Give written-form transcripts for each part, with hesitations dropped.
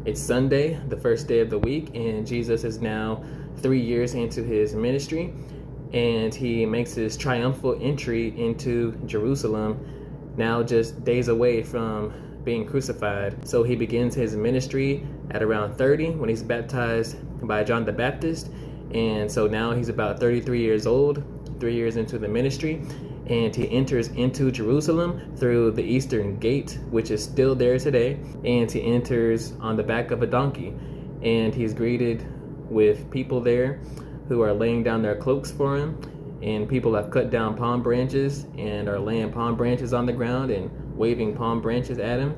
It's Sunday, the first day of the week, and Jesus is now 3 years into his ministry, and he makes his triumphal entry into Jerusalem, now just days away from being crucified. So he begins his ministry at around 30 when he's baptized by John the Baptist, and so now he's about 33 years old, 3 years into the ministry, and he enters into Jerusalem through the eastern gate, which is still there today, and he enters on the back of a donkey, and he's greeted with people there who are laying down their cloaks for him, and people have cut down palm branches and are laying palm branches on the ground and waving palm branches at him.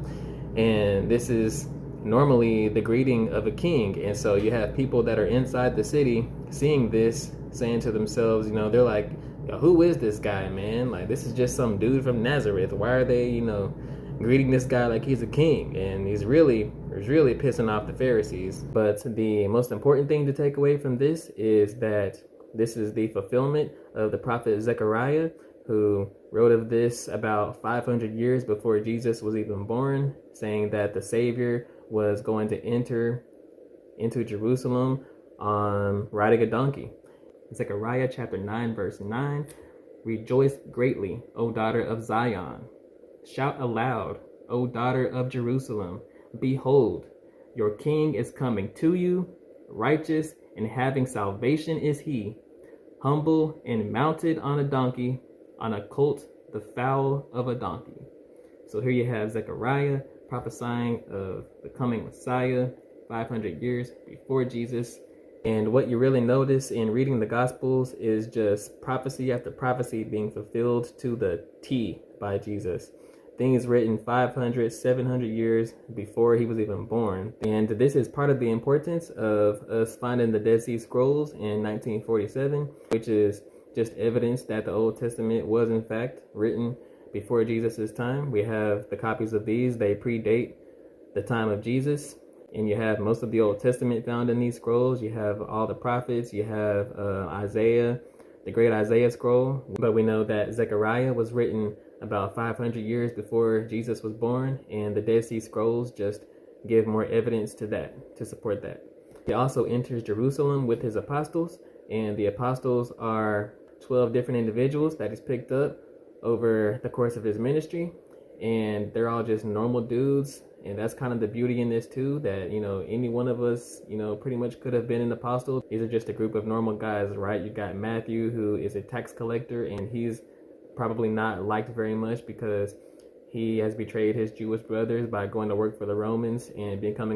And this is normally the greeting of a king, and so you have people that are inside the city seeing this, saying to themselves, they're like, who is this guy, man? Like, this is just some dude from Nazareth. Why are they, greeting this guy like he's a king? And he's really pissing off the Pharisees. But the most important thing to take away from this is that this is the fulfillment of the prophet Zechariah, who wrote of this about 500 years before Jesus was even born, saying that the Savior was going to enter into Jerusalem riding a donkey. Zechariah chapter 9 verse 9, "Rejoice greatly, O daughter of Zion. Shout aloud, O daughter of Jerusalem. Behold, your king is coming to you. Righteous and having salvation is he, humble and mounted on a donkey, on a colt, the foal of a donkey." So here you have Zechariah prophesying of the coming Messiah 500 years before Jesus. And what you really notice in reading the Gospels is just prophecy after prophecy being fulfilled to the T by Jesus. Things written 500, 700 years before he was even born. And this is part of the importance of us finding the Dead Sea Scrolls in 1947, which is just evidence that the Old Testament was in fact written before Jesus' time. We have the copies of these. They predate the time of Jesus. And you have most of the Old Testament found in these scrolls. You have all the prophets. You have Isaiah, the great Isaiah scroll. But we know that Zechariah was written about 500 years before Jesus was born. And the Dead Sea Scrolls just give more evidence to that, to support that. He also enters Jerusalem with his apostles. And the apostles are 12 different individuals that he's picked up over the course of his ministry. And they're all just normal dudes. And that's kind of the beauty in this too, that, any one of us, pretty much could have been an apostle. These are just a group of normal guys, right? You got Matthew, who is a tax collector, and he's probably not liked very much because he has betrayed his Jewish brothers by going to work for the Romans and becoming a